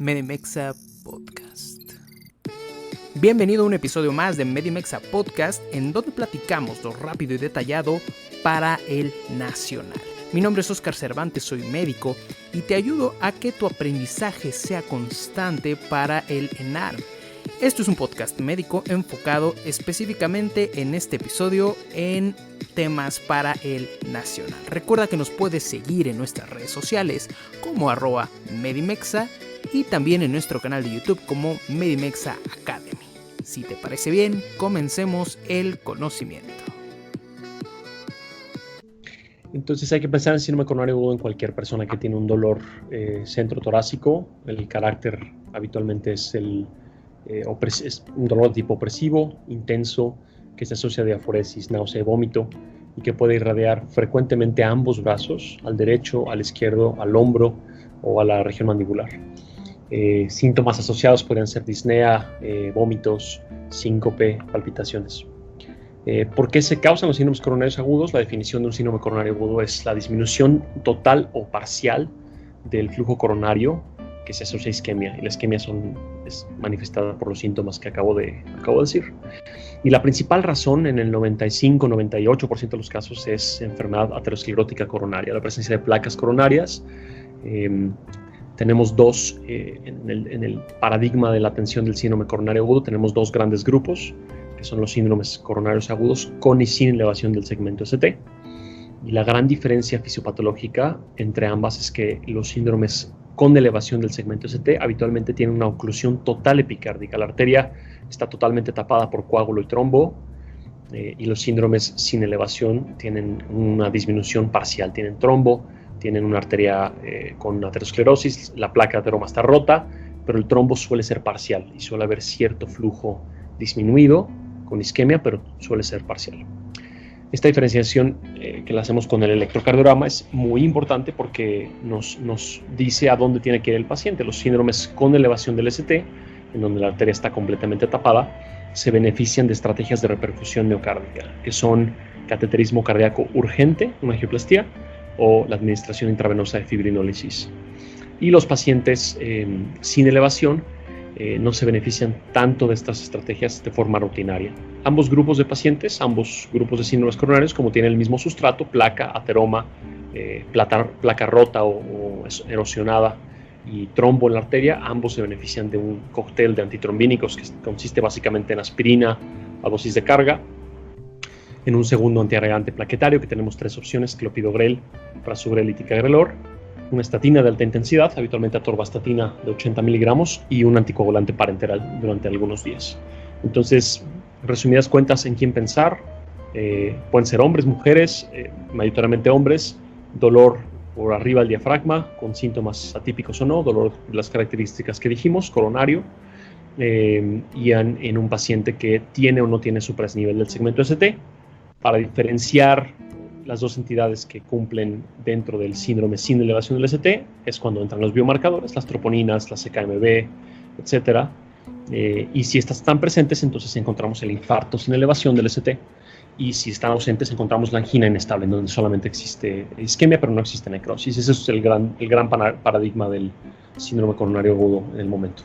Medimexa Podcast. Bienvenido a un episodio más de Medimexa Podcast, en donde platicamos lo rápido y detallado para el nacional. Mi nombre es Oscar Cervantes, soy médico y te ayudo a que tu aprendizaje sea constante para el ENAR. Esto es un podcast médico enfocado específicamente en este episodio en temas para el nacional. Recuerda que nos puedes seguir en nuestras redes sociales como @Medimexa y también en nuestro canal de YouTube como Medimexa Academy. Si te parece bien, comencemos el conocimiento. Entonces hay que pensar en síndrome coronario agudo en cualquier persona que tiene un dolor centrotorácico. El carácter habitualmente es es un dolor de tipo opresivo, intenso, que se asocia a diaforesis, náusea y vómito, y que puede irradiar frecuentemente a ambos brazos, al derecho, al izquierdo, al hombro o a la región mandibular. Síntomas asociados podrían ser disnea, vómitos, síncope, palpitaciones. ¿Por qué se causan los síndromes coronarios agudos? La definición de un síndrome coronario agudo es la disminución total o parcial del flujo coronario que se asocia a isquemia, y la isquemia es manifestada por los síntomas que acabo de decir. Y la principal razón en el 95-98% de los casos es enfermedad aterosclerótica coronaria, la presencia de placas coronarias. Tenemos dos, en el paradigma de la atención del síndrome coronario agudo, tenemos dos grandes grupos, que son los síndromes coronarios agudos con y sin elevación del segmento ST. Y la gran diferencia fisiopatológica entre ambas es que los síndromes con elevación del segmento ST habitualmente tienen una oclusión total epicárdica. La arteria está totalmente tapada por coágulo y trombo, y los síndromes sin elevación tienen una disminución parcial, tienen trombo, tienen una arteria con aterosclerosis, la placa de ateroma está rota, pero el trombo suele ser parcial y suele haber cierto flujo disminuido con isquemia, pero suele ser parcial. Esta diferenciación que la hacemos con el electrocardiograma es muy importante porque nos dice a dónde tiene que ir el paciente. Los síndromes con elevación del ST, en donde la arteria está completamente tapada, se benefician de estrategias de reperfusión miocárdica, que son cateterismo cardíaco urgente, una angioplastía, o la administración intravenosa de fibrinólisis. Y los pacientes sin elevación no se benefician tanto de estas estrategias de forma rutinaria. Ambos grupos de pacientes, ambos grupos de síndromes coronarios, como tienen el mismo sustrato, placa, ateroma, placa rota o erosionada y trombo en la arteria, ambos se benefician de un cóctel de antitrombínicos que consiste básicamente en aspirina a dosis de carga, en un segundo antiagregante plaquetario, que tenemos tres opciones: clopidogrel, prasugrel y ticagrelor, una estatina de alta intensidad, habitualmente atorvastatina de 80 miligramos, y un anticoagulante parenteral durante algunos días. Entonces, resumidas cuentas, ¿en quién pensar? Pueden ser hombres, mujeres, mayoritariamente hombres, dolor por arriba del diafragma, con síntomas atípicos o no, dolor de las características que dijimos, coronario, y en un paciente que tiene o no tiene supradesnivel del segmento ST. Para diferenciar las dos entidades que cumplen dentro del síndrome sin elevación del ST es cuando entran los biomarcadores, las troponinas, la CKMB, etc. Y si estas están presentes, entonces encontramos el infarto sin elevación del ST. Y si están ausentes, encontramos la angina inestable, en donde solamente existe isquemia, pero no existe necrosis. Ese es el gran paradigma del síndrome coronario agudo en el momento.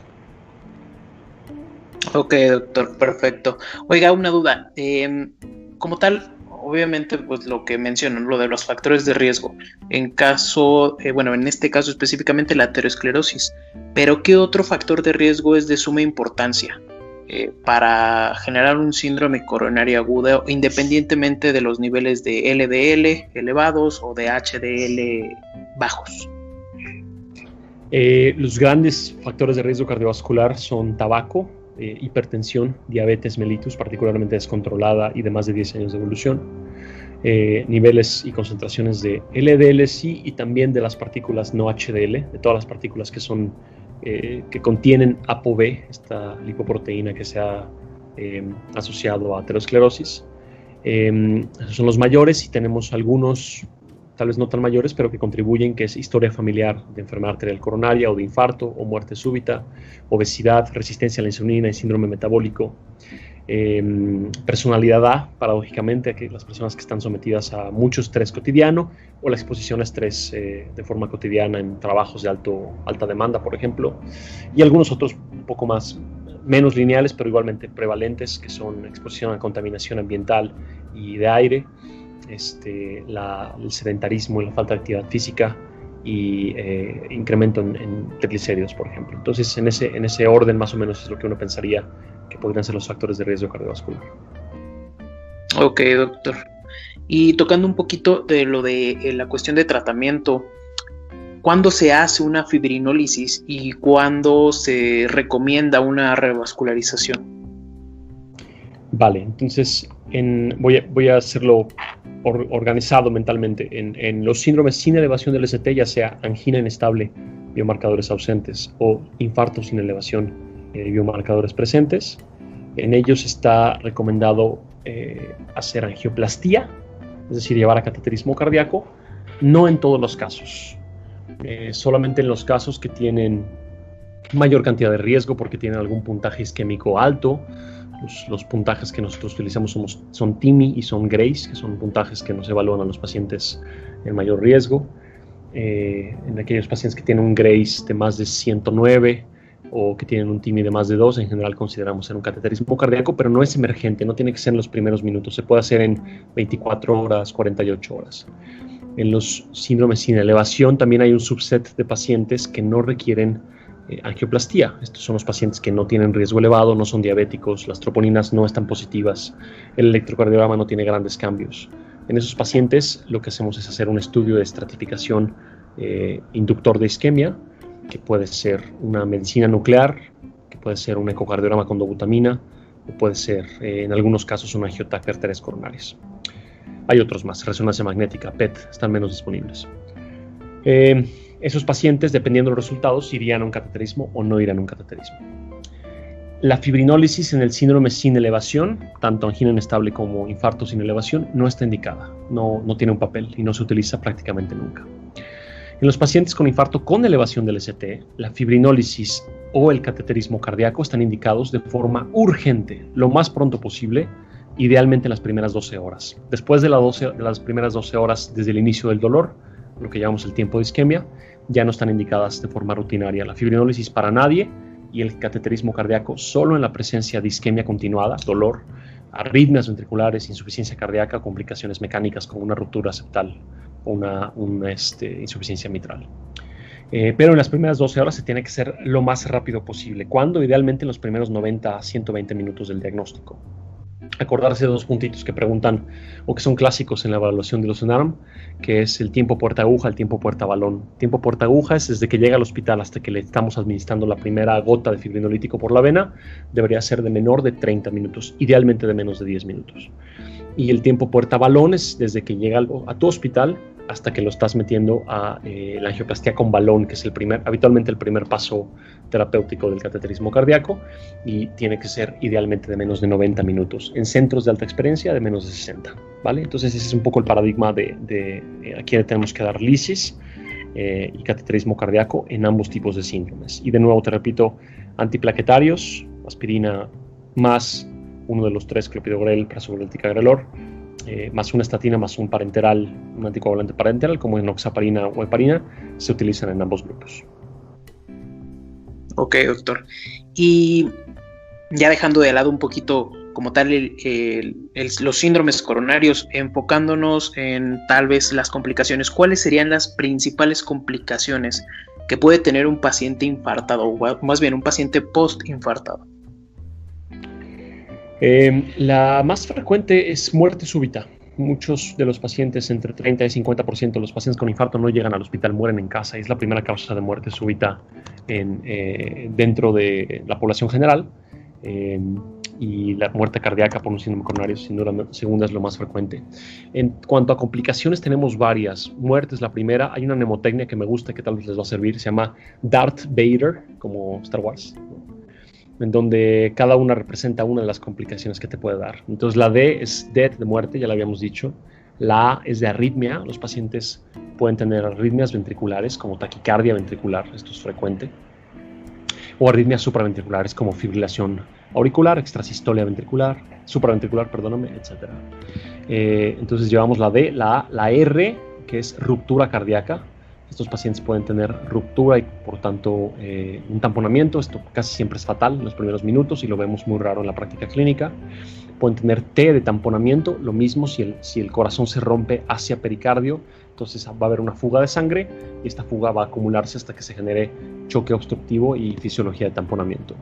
Ok, doctor, perfecto. Oiga, una duda. Como tal, obviamente, pues lo que mencionan, lo de los factores de riesgo, en este caso específicamente la aterosclerosis, pero ¿qué otro factor de riesgo es de suma importancia para generar un síndrome coronario agudo, independientemente de los niveles de LDL elevados o de HDL bajos? Los grandes factores de riesgo cardiovascular son tabaco, hipertensión, diabetes mellitus, particularmente descontrolada y de más de 10 años de evolución, niveles y concentraciones de LDL-C y también de las partículas no HDL, de todas las partículas que contienen ApoB, esta lipoproteína que se ha asociado a aterosclerosis. Esos son los mayores, y tenemos algunos, tal vez no tan mayores, pero que contribuyen, que es historia familiar de enfermedad arterial coronaria o de infarto o muerte súbita, obesidad, resistencia a la insulina y síndrome metabólico. personalidad A, paradójicamente, que las personas que están sometidas a mucho estrés cotidiano o la exposición a estrés de forma cotidiana en trabajos de alta demanda, por ejemplo, y algunos otros un poco menos lineales, pero igualmente prevalentes, que son exposición a contaminación ambiental y de aire, el sedentarismo y la falta de actividad física, y incremento en triglicéridos, por ejemplo. Entonces, en ese orden más o menos es lo que uno pensaría que podrían ser los factores de riesgo cardiovascular. Ok, doctor. Y tocando un poquito de lo de la cuestión de tratamiento, ¿cuándo se hace una fibrinólisis y cuándo se recomienda una revascularización? Vale, entonces voy a hacerlo organizado mentalmente. En los síndromes sin elevación del ST, ya sea angina inestable, biomarcadores ausentes, o infarto sin elevación, biomarcadores presentes, en ellos está recomendado hacer angioplastía, es decir, llevar a cateterismo cardíaco, no en todos los casos, solamente en los casos que tienen mayor cantidad de riesgo porque tienen algún puntaje isquémico alto. Los puntajes que nosotros utilizamos son TIMI y son GRACE, que son puntajes que nos evalúan a los pacientes en mayor riesgo. En aquellos pacientes que tienen un GRACE de más de 109 o que tienen un TIMI de más de 2, en general consideramos ser un cateterismo cardíaco, pero no es emergente, no tiene que ser en los primeros minutos, se puede hacer en 24 horas, 48 horas. En los síndromes sin elevación también hay un subset de pacientes que no requieren angioplastía. Estos son los pacientes que no tienen riesgo elevado, no son diabéticos, las troponinas no están positivas, el electrocardiograma no tiene grandes cambios. En esos pacientes lo que hacemos es hacer un estudio de estratificación inductor de isquemia, que puede ser una medicina nuclear, que puede ser un ecocardiograma con dobutamina, o puede ser en algunos casos un angiotac de arterias coronarias. Hay otros más, resonancia magnética, PET, están menos disponibles. Esos pacientes, dependiendo de los resultados, irían a un cateterismo o no irían a un cateterismo. La fibrinólisis en el síndrome sin elevación, tanto angina inestable como infarto sin elevación, no está indicada, no tiene un papel y no se utiliza prácticamente nunca. En los pacientes con infarto con elevación del ST, la fibrinólisis o el cateterismo cardíaco están indicados de forma urgente, lo más pronto posible, idealmente en las primeras 12 horas. Después de las primeras 12 horas desde el inicio del dolor, lo que llamamos el tiempo de isquemia, ya no están indicadas de forma rutinaria. La fibrinólisis para nadie y el cateterismo cardíaco solo en la presencia de isquemia continuada, dolor, arritmias ventriculares, insuficiencia cardíaca, complicaciones mecánicas como una ruptura septal o una insuficiencia mitral. Pero en las primeras 12 horas se tiene que ser lo más rápido posible. ¿Cuándo? Idealmente en los primeros 90 a 120 minutos del diagnóstico. Acordarse de dos puntitos que preguntan o que son clásicos en la evaluación de los SONARM, que es el tiempo puerta aguja, el tiempo puerta balón. Tiempo puerta aguja es desde que llega al hospital hasta que le estamos administrando la primera gota de fibrinolítico por la vena, debería ser de menor de 30 minutos, idealmente de menos de 10 minutos. Y el tiempo puerta balón es desde que llega a tu hospital hasta que lo estás metiendo a la angioplastía con balón, que es habitualmente el primer paso terapéutico del cateterismo cardíaco, y tiene que ser idealmente de menos de 90 minutos. En centros de alta experiencia, de menos de 60, ¿vale? Entonces ese es un poco el paradigma de aquí tenemos que dar lisis y cateterismo cardíaco en ambos tipos de síndromes. Y de nuevo te repito, antiplaquetarios, aspirina más uno de los tres, clopidogrel, prasugrel, ticagrelor, más una estatina, más un parenteral, un anticoagulante parenteral, como enoxaparina o heparina, se utilizan en ambos grupos. Ok, doctor. Y ya dejando de lado un poquito como tal los síndromes coronarios, enfocándonos en tal vez las complicaciones, ¿cuáles serían las principales complicaciones que puede tener un paciente infartado, o más bien un paciente post-infartado? La más frecuente es muerte súbita. Muchos de los pacientes, entre 30 y 50% de los pacientes con infarto no llegan al hospital, mueren en casa. Es la primera causa de muerte súbita dentro de la población general. Y la muerte cardíaca por un síndrome coronario, sin duda, segunda es lo más frecuente. En cuanto a complicaciones, tenemos varias. Muerte es la primera. Hay una mnemotecnia que me gusta, que tal vez les va a servir. Se llama Darth Vader, como Star Wars, en donde cada una representa una de las complicaciones que te puede dar. Entonces la D es death, de muerte, ya lo habíamos dicho. La A es de arritmia. Los pacientes pueden tener arritmias ventriculares como taquicardia ventricular, esto es frecuente. o arritmias supraventriculares como fibrilación auricular, extrasistolia ventricular, supraventricular, perdóname, etc. Entonces llevamos la D, la A, la R, que es ruptura cardíaca. Estos pacientes pueden tener ruptura y por tanto un tamponamiento. Esto casi siempre es fatal en los primeros minutos y lo vemos muy raro en la práctica clínica. Pueden tener T de tamponamiento, lo mismo si el corazón se rompe hacia pericardio, entonces va a haber una fuga de sangre y esta fuga va a acumularse hasta que se genere choque obstructivo y fisiología de tamponamiento.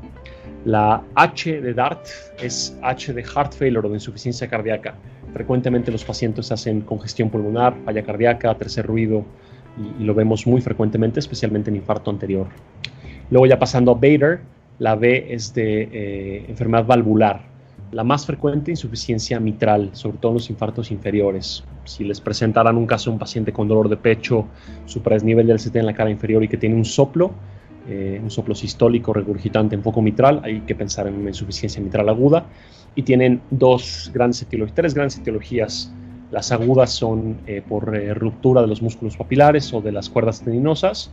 La H de DART es H de heart failure o de insuficiencia cardíaca. Frecuentemente los pacientes hacen congestión pulmonar, falla cardíaca, tercer ruido, y lo vemos muy frecuentemente, especialmente en infarto anterior. Luego ya pasando a Bader, la B es de enfermedad valvular. La más frecuente, insuficiencia mitral, sobre todo en los infartos inferiores. Si les presentaran un caso de un paciente con dolor de pecho, supradesnivel del CT en la cara inferior y que tiene un soplo sistólico regurgitante en foco mitral, hay que pensar en una insuficiencia mitral aguda. Y tienen tres grandes etiologías. Las agudas son por ruptura de los músculos papilares o de las cuerdas tendinosas.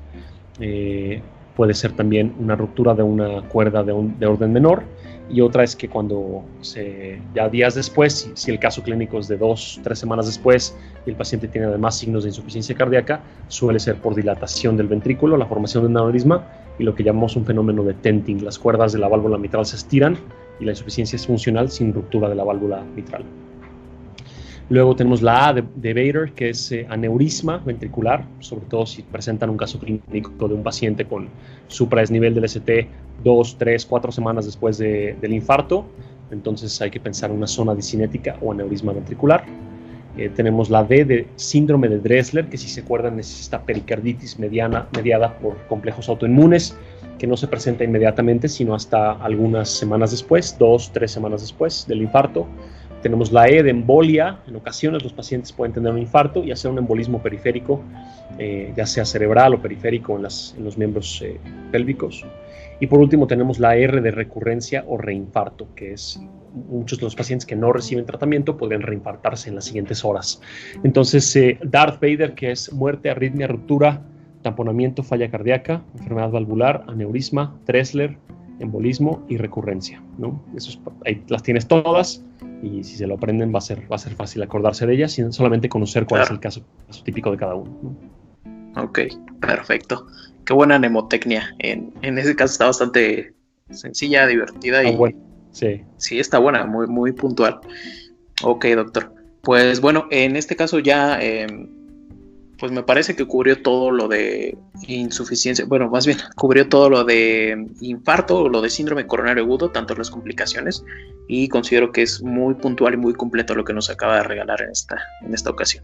Puede ser también una ruptura de una cuerda de orden menor. Y otra es que ya días después, si el caso clínico es de 2-3 semanas después y el paciente tiene además signos de insuficiencia cardíaca, suele ser por dilatación del ventrículo, la formación de un aneurisma y lo que llamamos un fenómeno de tenting. Las cuerdas de la válvula mitral se estiran y la insuficiencia es funcional sin ruptura de la válvula mitral. Luego tenemos la A de Bader, que es aneurisma ventricular, sobre todo si presentan un caso clínico de un paciente con supradesnivel del ST 2, 3, 4 semanas después del infarto. Entonces hay que pensar en una zona discinética o aneurisma ventricular. Tenemos la D de síndrome de Dressler, que si se acuerdan es esta pericarditis mediada por complejos autoinmunes, que no se presenta inmediatamente, sino hasta algunas semanas después, 2, 3 semanas después del infarto. Tenemos la E de embolia. En ocasiones los pacientes pueden tener un infarto y hacer un embolismo periférico, ya sea cerebral o periférico en los miembros pélvicos. Y por último tenemos la R de recurrencia o reinfarto, que es muchos de los pacientes que no reciben tratamiento podrían reinfartarse en las siguientes horas. Entonces, Darth Vader, que es muerte, arritmia, ruptura, tamponamiento, falla cardíaca, enfermedad valvular, aneurisma, Dressler, embolismo y recurrencia, ¿no? Ahí las tienes todas y si se lo aprenden va a ser fácil acordarse de ellas sin solamente conocer cuál es el caso típico de cada uno, ¿no? Ok, perfecto. Qué buena mnemotecnia. En ese caso está bastante sencilla, divertida y bueno. Sí, está buena, muy, muy puntual. Ok, doctor. Pues bueno, en este caso ya pues me parece que cubrió todo lo de insuficiencia, bueno, más bien cubrió todo lo de infarto o lo de síndrome coronario agudo, tanto las complicaciones, y considero que es muy puntual y muy completo lo que nos acaba de regalar en esta ocasión.